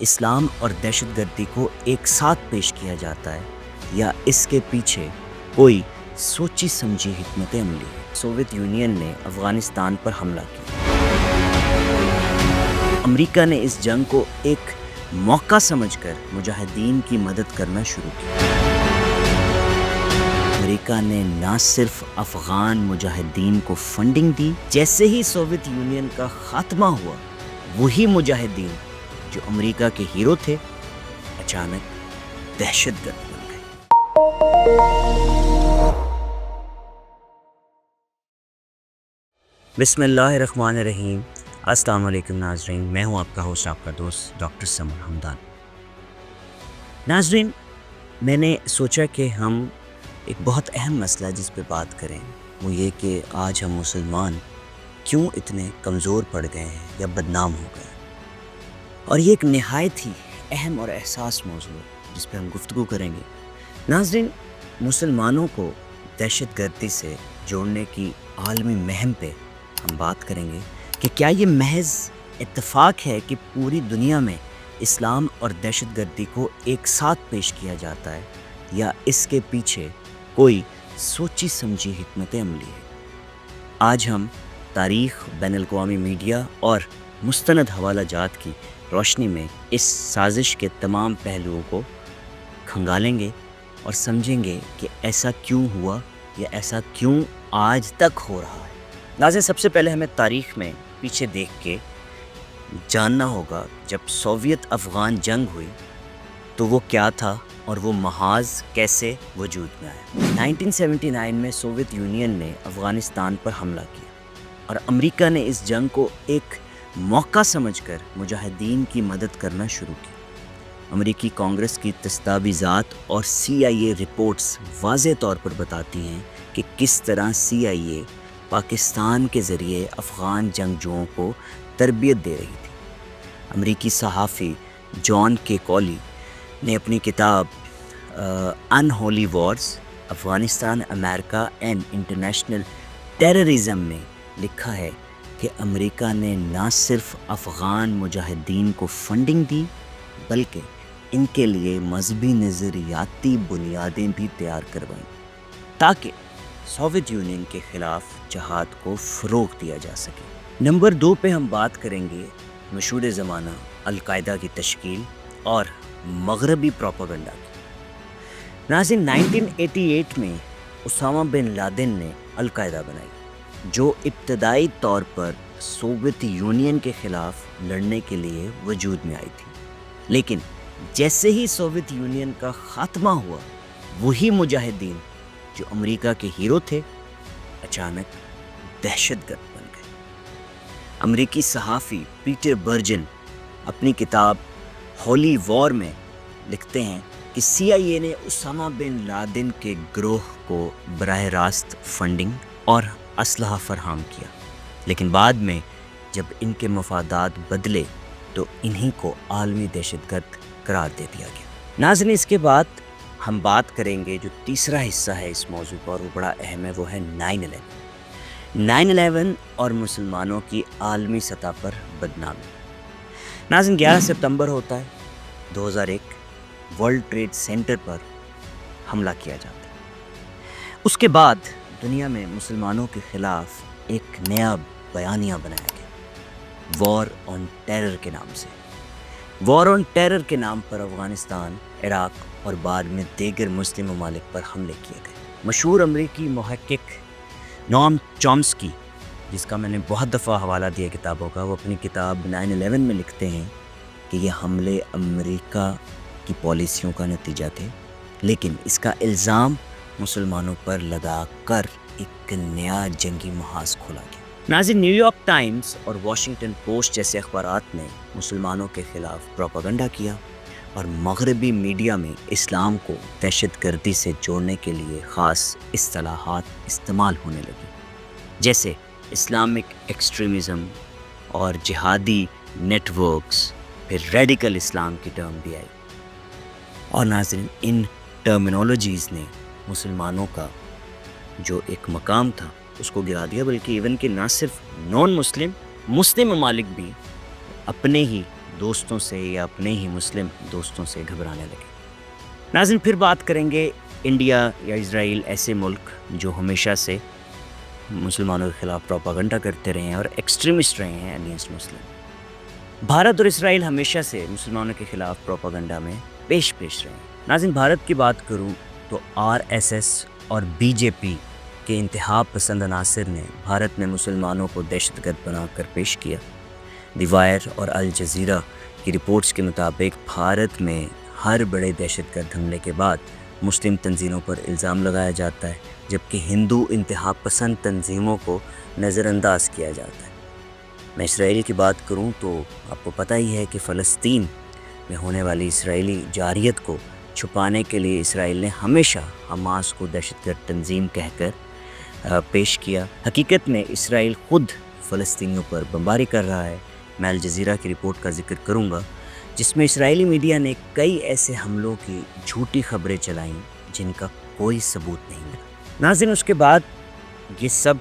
اسلام اور دہشت گردی کو ایک ساتھ پیش کیا جاتا ہے یا اس کے پیچھے کوئی سوچی سمجھی حکمت عملی ہے؟ سوویت یونین نے افغانستان پر حملہ کیا۔ امریکہ نے اس جنگ کو ایک موقع سمجھ کر مجاہدین کی مدد کرنا شروع کیا۔ امریکہ نے نہ صرف افغان مجاہدین کو فنڈنگ دی، جیسے ہی سوویت یونین کا خاتمہ ہوا، وہی مجاہدین جو امریکہ کے ہیرو تھے اچانک دہشت گرد بن گئے۔ بسم اللہ الرحمن الرحیم۔ السلام علیکم ناظرین، میں ہوں آپ کا ہوسٹ، آپ کا دوست ڈاکٹر سمر حمدان۔ ناظرین، میں نے سوچا کہ ہم ایک بہت اہم مسئلہ جس پہ بات کریں، وہ یہ کہ آج ہم مسلمان کیوں اتنے کمزور پڑ گئے ہیں یا بدنام ہو گئے، اور یہ ایک نہایت ہی اہم اور حساس موضوع ہے جس پہ ہم گفتگو کریں گے۔ ناظرین، مسلمانوں کو دہشت گردی سے جوڑنے کی عالمی مہم پہ ہم بات کریں گے کہ کیا یہ محض اتفاق ہے کہ پوری دنیا میں اسلام اور دہشت گردی کو ایک ساتھ پیش کیا جاتا ہے یا اس کے پیچھے کوئی سوچی سمجھی حکمت عملی ہے؟ آج ہم تاریخ، بین الاقوامی میڈیا اور مستند حوالہ جات کی روشنی میں اس سازش کے تمام پہلوؤں کو کھنگالیں گے اور سمجھیں گے کہ ایسا کیوں ہوا یا ایسا کیوں آج تک ہو رہا ہے۔ ناظرین، سب سے پہلے ہمیں تاریخ میں پیچھے دیکھ کے جاننا ہوگا جب سوویت افغان جنگ ہوئی تو وہ کیا تھا اور وہ محاذ کیسے وجود میں آیا۔ 1979 میں سوویت یونین نے افغانستان پر حملہ کیا اور امریکہ نے اس جنگ کو ایک موقع سمجھ کر مجاہدین کی مدد کرنا شروع کی۔ امریکی کانگریس کی دستاویزات اور CIA رپورٹس واضح طور پر بتاتی ہیں کہ کس طرح CIA پاکستان کے ذریعے افغان جنگجوؤں کو تربیت دے رہی تھی۔ امریکی صحافی جان کے کولی نے اپنی کتاب انہولی وارز، افغانستان، امریکہ اینڈ انٹرنیشنل ٹیررزم میں لکھا ہے کہ امریکہ نے نہ صرف افغان مجاہدین کو فنڈنگ دی بلکہ ان کے لیے مذہبی نظریاتی بنیادیں بھی تیار کروائیں تاکہ سوویت یونین کے خلاف جہاد کو فروغ دیا جا سکے۔ نمبر 2 پہ ہم بات کریں گے مشہور زمانہ القاعدہ کی تشکیل اور مغربی پروپیگنڈا کی۔ ناظرین، 1988 میں اسامہ بن لادن نے القاعدہ بنائی، جو ابتدائی طور پر سوویت یونین کے خلاف لڑنے کے لیے وجود میں آئی تھی، لیکن جیسے ہی سوویت یونین کا خاتمہ ہوا، وہی مجاہدین جو امریکہ کے ہیرو تھے اچانک دہشت گرد بن گئے۔ امریکی صحافی پیٹر برجن اپنی کتاب ہولی وار میں لکھتے ہیں کہ CIA نے اسامہ بن لادن کے گروہ کو براہ راست فنڈنگ اور اسلحہ فراہم کیا، لیکن بعد میں جب ان کے مفادات بدلے تو انہی کو عالمی دہشت گرد قرار دے دیا گیا۔ ناظرین، اس کے بعد ہم بات کریں گے جو تیسرا حصہ ہے اس موضوع کا، اور وہ بڑا اہم ہے، وہ ہے 9/11 اور مسلمانوں کی عالمی سطح پر بدنامی۔ ناظرین، 11 ستمبر ہوتا ہے 2001، ورلڈ ٹریڈ سینٹر پر حملہ کیا جاتا ہے۔ اس کے بعد دنیا میں مسلمانوں کے خلاف ایک نیا بیانیہ بنایا گیا، وار آن ٹیرر کے نام سے۔ وار آن ٹیرر کے نام پر افغانستان، عراق اور بعد میں دیگر مسلم ممالک پر حملے کیے گئے۔ مشہور امریکی محقق نوام چومسکی، جس کا میں نے بہت دفعہ حوالہ دیا کتابوں کا، وہ اپنی کتاب 9/11 میں لکھتے ہیں کہ یہ حملے امریکہ کی پالیسیوں کا نتیجہ تھے، لیکن اس کا الزام مسلمانوں پر لگا کر ایک نیا جنگی محاذ کھولا گیا۔ ناظرین، نیو یارک ٹائمز اور واشنگٹن پوسٹ جیسے اخبارات نے مسلمانوں کے خلاف پروپیگنڈا کیا اور مغربی میڈیا میں اسلام کو دہشت گردی سے جوڑنے کے لیے خاص اصطلاحات استعمال ہونے لگی، جیسے اسلامک ایکسٹریمزم اور جہادی نیٹ ورکس، پھر ریڈیکل اسلام کی ٹرم بھی آئی۔ اور ناظرین، ان ٹرمینالوجیز نے مسلمانوں کا جو ایک مقام تھا اس کو گرا دیا، بلکہ ایون کہ نہ صرف نان مسلم ممالک بھی اپنے ہی دوستوں سے یا اپنے ہی مسلم دوستوں سے گھبرانے لگے۔ ناظرین، پھر بات کریں گے انڈیا یا اسرائیل، ایسے ملک جو ہمیشہ سے مسلمانوں کے خلاف پروپاگنڈا کرتے رہے ہیں اور ایکسٹریمسٹ رہے ہیں اگینسٹ مسلم۔ بھارت اور اسرائیل ہمیشہ سے مسلمانوں کے خلاف پروپاگنڈا میں پیش رہے ہیں۔ ناظرین، بھارت کی بات کروں تو RSS اور BJP کے انتہا پسند عناصر نے بھارت میں مسلمانوں کو دہشت گرد بنا کر پیش کیا۔ دی وائر اور الجزیرہ کی رپورٹس کے مطابق بھارت میں ہر بڑے دہشت گرد حملے کے بعد مسلم تنظیموں پر الزام لگایا جاتا ہے، جبکہ ہندو انتہا پسند تنظیموں کو نظر انداز کیا جاتا ہے۔ میں اسرائیل کی بات کروں تو آپ کو پتہ ہی ہے کہ فلسطین میں ہونے والی اسرائیلی جارحیت کو چھپانے کے لیے اسرائیل نے ہمیشہ حماس کو دہشت گرد تنظیم کہہ کر پیش کیا۔ حقیقت میں اسرائیل خود فلسطینیوں پر بمباری کر رہا ہے۔ میں الجزیرہ کی رپورٹ کا ذکر کروں گا جس میں اسرائیلی میڈیا نے کئی ایسے حملوں کی جھوٹی خبریں چلائیں جن کا کوئی ثبوت نہیں ملا۔ ناظرین، اس کے بعد یہ سب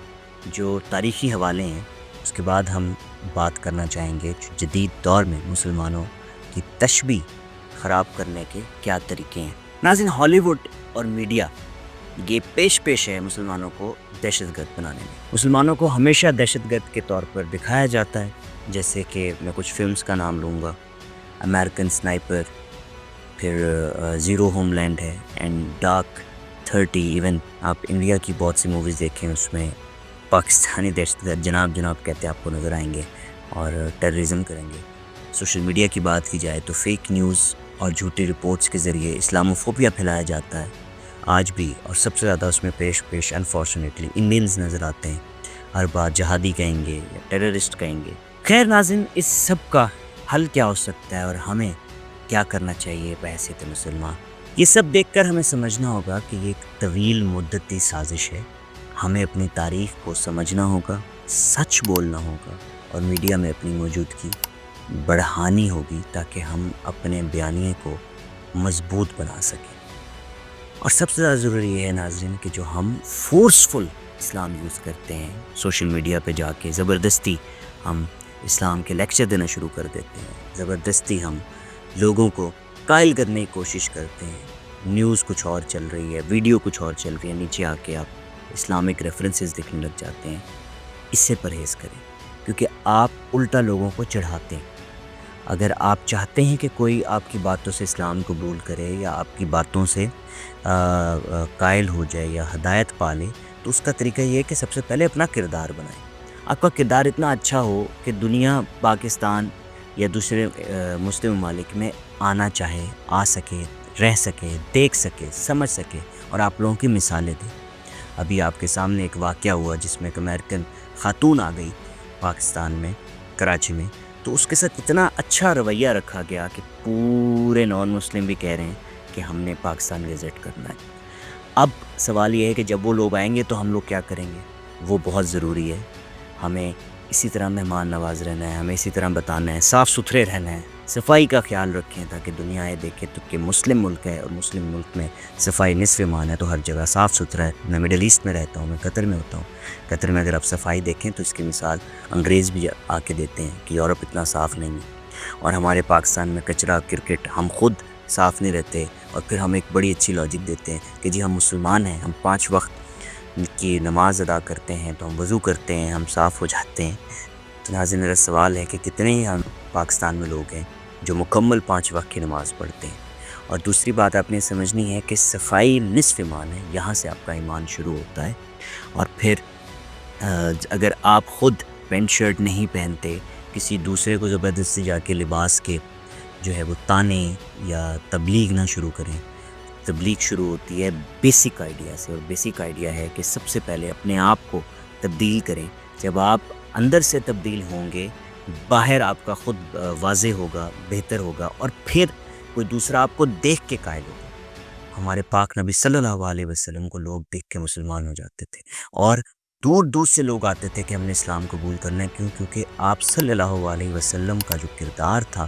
جو تاریخی حوالے ہیں، اس کے بعد ہم بات کرنا چاہیں گے جدید دور میں مسلمانوں کی تشبیہ خراب کرنے کے کیا طریقے ہیں۔ ناظرین، ہالی ووڈ اور میڈیا یہ پیش ہے مسلمانوں کو دہشت گرد بنانے میں۔ مسلمانوں کو ہمیشہ دہشت گرد کے طور پر دکھایا جاتا ہے، جیسے کہ میں کچھ فلمز کا نام لوں گا، امریکن سنائپر، پھر زیرو ہوم لینڈ ہے، اینڈ ڈارک 30۔ ایون آپ انڈیا کی بہت سی موویز دیکھیں، اس میں پاکستانی دہشت گرد جناب کہتے آپ کو نظر آئیں گے اور ٹیررزم کریں گے۔ سوشل میڈیا کی بات کی جائے تو فیک نیوز اور جھوٹی رپورٹس کے ذریعے اسلاموفوبیا پھیلایا جاتا ہے آج بھی، اور سب سے زیادہ اس میں پیش انفارچونیٹلی انڈینز نظر آتے ہیں۔ ہر بات جہادی کہیں گے یا ٹیررسٹ کہیں گے۔ خیر ناظرین، اس سب کا حل کیا ہو سکتا ہے اور ہمیں کیا کرنا چاہیے بحیثیت مسلمان؟ یہ سب دیکھ کر ہمیں سمجھنا ہوگا کہ یہ ایک طویل مدتی سازش ہے۔ ہمیں اپنی تاریخ کو سمجھنا ہوگا، سچ بولنا ہوگا اور میڈیا میں اپنی موجودگی بڑھانی ہوگی تاکہ ہم اپنے بیانیے کو مضبوط بنا سکیں۔ اور سب سے زیادہ ضروری یہ ہے ناظرین کہ جو ہم فورسفل اسلام یوز کرتے ہیں، سوشل میڈیا پہ جا کے زبردستی ہم اسلام کے لیکچر دینا شروع کر دیتے ہیں، زبردستی ہم لوگوں کو قائل کرنے کی کوشش کرتے ہیں، نیوز کچھ اور چل رہی ہے، ویڈیو کچھ اور چل رہی ہے، نیچے آ کے آپ اسلامک ریفرنسز دیکھنے لگ جاتے ہیں۔ اس سے پرہیز کریں، کیونکہ آپ الٹا لوگوں کو چڑھاتے ہیں۔ اگر آپ چاہتے ہیں کہ کوئی آپ کی باتوں سے اسلام قبول کرے یا آپ کی باتوں سے قائل ہو جائے یا ہدایت پا لے، تو اس کا طریقہ یہ ہے کہ سب سے پہلے اپنا کردار بنائیں۔ آپ کا کردار اتنا اچھا ہو کہ دنیا پاکستان یا دوسرے مسلم ممالک میں آنا چاہے، آ سکے، رہ سکے، دیکھ سکے، سمجھ سکے اور آپ لوگوں کی مثالیں دیں۔ ابھی آپ کے سامنے ایک واقعہ ہوا جس میں ایک امریکن خاتون آ گئی پاکستان میں، کراچی میں، تو اس کے ساتھ اتنا اچھا رویہ رکھا گیا کہ پورے نان مسلم بھی کہہ رہے ہیں کہ ہم نے پاکستان وزٹ کرنا ہے۔ اب سوال یہ ہے کہ جب وہ لوگ آئیں گے تو ہم لوگ کیا کریں گے؟ وہ بہت ضروری ہے۔ ہمیں اسی طرح مہمان نواز رہنا ہے، ہمیں اسی طرح بتانا ہے، صاف ستھرے رہنا ہے، صفائی کا خیال رکھیں تاکہ دنیا یہ دیکھے تو کہ مسلم ملک ہے، اور مسلم ملک میں صفائی نصف ایمان ہے، تو ہر جگہ صاف ستھرا ہے۔ میں مڈل ایسٹ میں رہتا ہوں، میں قطر میں ہوتا ہوں۔ قطر میں اگر آپ صفائی دیکھیں تو اس کی مثال انگریز بھی آ کے دیتے ہیں کہ یورپ اتنا صاف نہیں ہے، اور ہمارے پاکستان میں کچرا کرکٹ ہم خود صاف نہیں رہتے، اور پھر ہم ایک بڑی اچھی لاجک دیتے ہیں کہ جی ہم مسلمان ہیں، ہم 5 وقت کی نماز ادا کرتے ہیں، تو ہم وضو کرتے ہیں، ہم صاف ہو جاتے ہیں۔ تو ناظرین، میرا سوال ہے کہ کتنے ہی ہم پاکستان میں لوگ ہیں جو مکمل 5 وقت کی نماز پڑھتے ہیں؟ اور دوسری بات آپ نے سمجھنی ہے کہ صفائی نصف ایمان ہے، یہاں سے آپ کا ایمان شروع ہوتا ہے۔ اور پھر اگر آپ خود پینٹ شرٹ نہیں پہنتے، کسی دوسرے کو زبردستی جا کے لباس کے جو ہے وہ تانے یا تبلیغ نہ شروع کریں۔ تبلیغ شروع ہوتی ہے بیسک آئیڈیا سے، اور بیسک آئیڈیا ہے کہ سب سے پہلے اپنے آپ کو تبدیل کریں۔ جب آپ اندر سے تبدیل ہوں گے، باہر آپ کا خود واضح ہوگا، بہتر ہوگا، اور پھر کوئی دوسرا آپ کو دیکھ کے قائل ہوگا۔ ہمارے پاک نبی صلی اللہ علیہ وسلم کو لوگ دیکھ کے مسلمان ہو جاتے تھے، اور دور دور سے لوگ آتے تھے کہ ہم نے اسلام قبول کرنا ہے۔ کیوں؟ کیونکہ آپ صلی اللہ علیہ وسلم کا جو کردار تھا،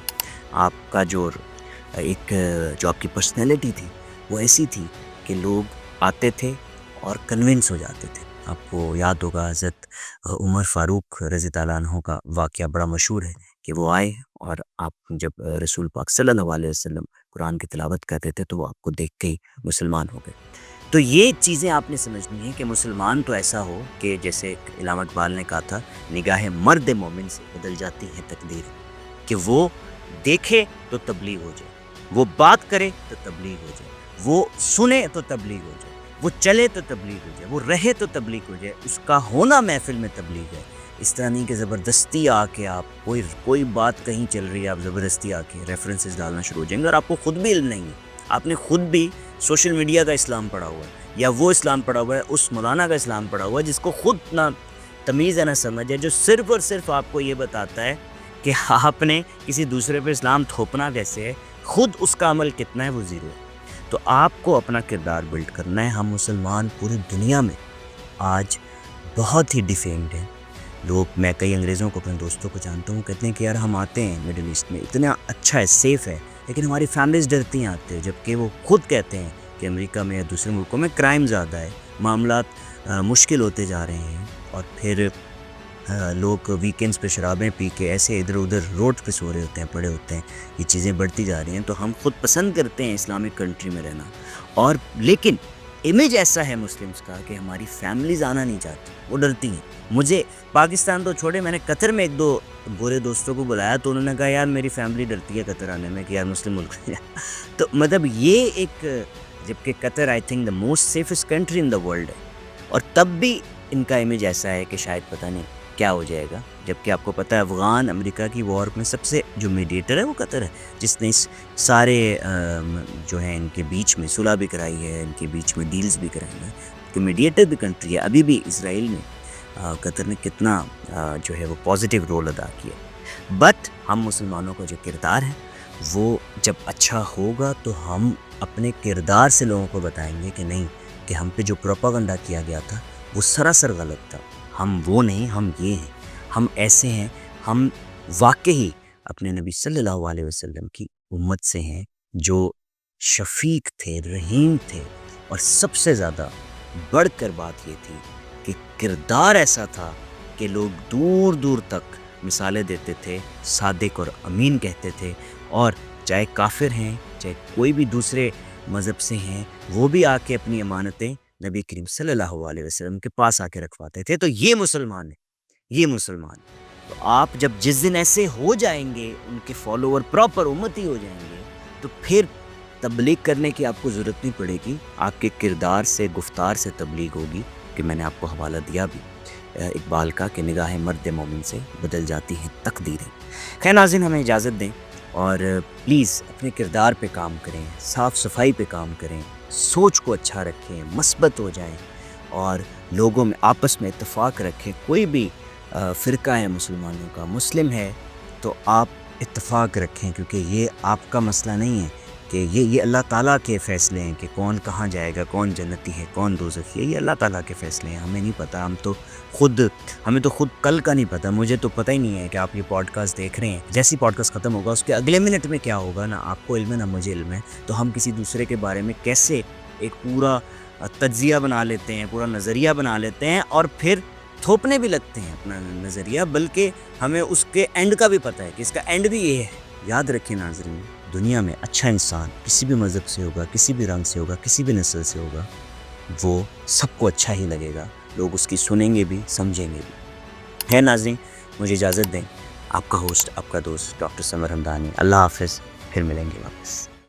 آپ کا جو آپ کی پرسنالٹی تھی، وہ ایسی تھی کہ لوگ آتے تھے اور کنونس ہو جاتے تھے۔ آپ کو یاد ہوگا حضرت عمر فاروق رضی اللہ عنہ کا واقعہ بڑا مشہور ہے کہ وہ آئے اور آپ جب رسول پاک صلی اللہ علیہ وسلم قرآن کی تلاوت کرتے تھے تو وہ آپ کو دیکھ کے ہی مسلمان ہو گئے۔ تو یہ چیزیں آپ نے سمجھنی ہیں کہ مسلمان تو ایسا ہو کہ جیسے علامہ اقبال نے کہا تھا، نگاہ مرد مومن سے بدل جاتی ہے تقدیر، کہ وہ دیکھے تو تبلیغ ہو جائے، وہ بات کرے تو تبلیغ ہو جائے، وہ سنے تو تبلیغ ہو جائے، وہ چلے تو تبلیغ ہو جائے، وہ رہے تو تبلیغ ہو جائے، اس کا ہونا محفل میں تبلیغ ہے۔ اس طرح نہیں کہ زبردستی آ کے آپ کوئی بات کہیں چل رہی ہے، آپ زبردستی آ کے ریفرنسز ڈالنا شروع ہو جائیں گے اور آپ کو خود بھی علم نہیں ہے، آپ نے خود بھی سوشل میڈیا کا اسلام پڑھا ہوا ہے، یا وہ اسلام پڑھا ہوا ہے، اس مولانا کا اسلام پڑھا ہوا ہے جس کو خود نہ تمیز ہے نہ سمجھ ہے، جو صرف اور صرف آپ کو یہ بتاتا ہے کہ آپ نے کسی دوسرے پہ اسلام تھوپنا کیسے ہے، خود اس کا عمل کتنا ہے وہ زیرو ہے۔ تو آپ کو اپنا کردار بلڈ کرنا ہے۔ ہم مسلمان پوری دنیا میں آج بہت ہی ڈیفیمڈ ہیں لوگ۔ میں کئی انگریزوں کو، اپنے دوستوں کو جانتا ہوں، کہتے ہیں کہ یار ہم آتے ہیں مڈل ایسٹ میں، اتنا اچھا ہے، سیف ہے، لیکن ہماری فیملیز ڈرتی ہیں آتے ہیں، جبکہ وہ خود کہتے ہیں کہ امریکہ میں یا دوسرے ملکوں میں کرائم زیادہ ہے، معاملات مشکل ہوتے جا رہے ہیں، اور پھر لوگ ویکینڈز پہ شرابیں پی کے ایسے ادھر ادھر روڈ پہ سو رہے ہوتے ہیں، پڑے ہوتے ہیں، یہ چیزیں بڑھتی جا رہی ہیں۔ تو ہم خود پسند کرتے ہیں اسلامک کنٹری میں رہنا، اور لیکن امیج ایسا ہے مسلمز کا کہ ہماری فیملیز آنا نہیں چاہتی، وہ ڈرتی ہیں۔ مجھے پاکستان تو چھوڑے، میں نے قطر میں ایک دو گورے دوستوں کو بلایا تو انہوں نے کہا یار میری فیملی ڈرتی ہے قطر آنے میں کہ یار مسلم ملک میں تو مطلب یہ ایک، جبکہ Qatar I think the most safest country in the world ہے، اور تب بھی ان کا امیج ایسا ہے کہ شاید پتہ نہیں کیا ہو جائے گا، جبکہ آپ کو پتہ ہے افغان امریکہ کی وار میں سب سے جو میڈیٹر ہے وہ قطر ہے، جس نے اس سارے جو ہیں ان کے بیچ میں صلح بھی کرائی ہے، ان کے بیچ میں ڈیلز بھی کرائی ہیں، کہ میڈیٹر بھی کنٹری ہے۔ ابھی بھی اسرائیل میں قطر نے کتنا جو ہے وہ پازیٹیو رول ادا کیا۔ بٹ ہم مسلمانوں کا جو کردار ہے وہ جب اچھا ہوگا تو ہم اپنے کردار سے لوگوں کو بتائیں گے کہ نہیں، کہ ہم پہ جو پروپیگنڈا کیا گیا تھا وہ سراسر غلط تھا، ہم وہ نہیں، ہم یہ ہیں، ہم ایسے ہیں، ہم واقعی اپنے نبی صلی اللہ علیہ وسلم کی امت سے ہیں جو شفیق تھے، رحیم تھے، اور سب سے زیادہ بڑھ کر بات یہ تھی کہ کردار ایسا تھا کہ لوگ دور دور تک مثالیں دیتے تھے، صادق اور امین کہتے تھے، اور چاہے کافر ہیں، چاہے کوئی بھی دوسرے مذہب سے ہیں، وہ بھی آ کے اپنی امانتیں نبی کریم صلی اللہ علیہ وسلم کے پاس آ کے رکھواتے تھے۔ تو یہ مسلمان ہے، یہ مسلمان ہے۔ تو آپ جب جس دن ایسے ہو جائیں گے، ان کے فالوور پراپر امتی ہو جائیں گے، تو پھر تبلیغ کرنے کی آپ کو ضرورت نہیں پڑے گی، آپ کے کردار سے، گفتار سے تبلیغ ہوگی، کہ میں نے آپ کو حوالہ دیا بھی اقبال کا کہ نگاہ مرد مومن سے بدل جاتی ہیں تقدیریں۔ خیر ناظرین، ہمیں اجازت دیں، اور پلیز اپنے کردار پہ کام کریں، صاف صفائی پہ کام کریں، سوچ کو اچھا رکھیں، مثبت ہو جائیں، اور لوگوں میں آپس میں اتفاق رکھیں۔ کوئی بھی فرقہ ہے مسلمانوں کا، مسلم ہے تو آپ اتفاق رکھیں، کیونکہ یہ آپ کا مسئلہ نہیں ہے، کہ یہ اللہ تعالیٰ کے فیصلے ہیں کہ کون کہاں جائے گا، کون جنتی ہے، کون دوزخی ہے، یہ اللہ تعالیٰ کے فیصلے ہیں، ہمیں نہیں پتہ۔ ہمیں تو خود کل کا نہیں پتہ، مجھے تو پتہ ہی نہیں ہے کہ آپ یہ پوڈ کاسٹ دیکھ رہے ہیں، جیسی پوڈ کاسٹ ختم ہوگا اس کے اگلے منٹ میں کیا ہوگا، نہ آپ کو علم ہے نہ مجھے علم ہے۔ تو ہم کسی دوسرے کے بارے میں کیسے ایک پورا تجزیہ بنا لیتے ہیں، پورا نظریہ بنا لیتے ہیں، اور پھر تھوپنے بھی لگتے ہیں اپنا نظریہ، بلکہ ہمیں اس کے اینڈ کا بھی پتہ ہے کہ اس کا اینڈ بھی یہ ہے۔ یاد رکھیں ناظرین، دنیا میں اچھا انسان کسی بھی مذہب سے ہوگا، کسی بھی رنگ سے ہوگا، کسی بھی نسل سے ہوگا، وہ سب کو اچھا ہی لگے گا، لوگ اس کی سنیں گے بھی، سمجھیں گے بھی۔ ہے ناظرین، مجھے اجازت دیں، آپ کا ہوسٹ، آپ کا دوست ڈاکٹر سمر ہمدانی۔ اللہ حافظ، پھر ملیں گے واپس۔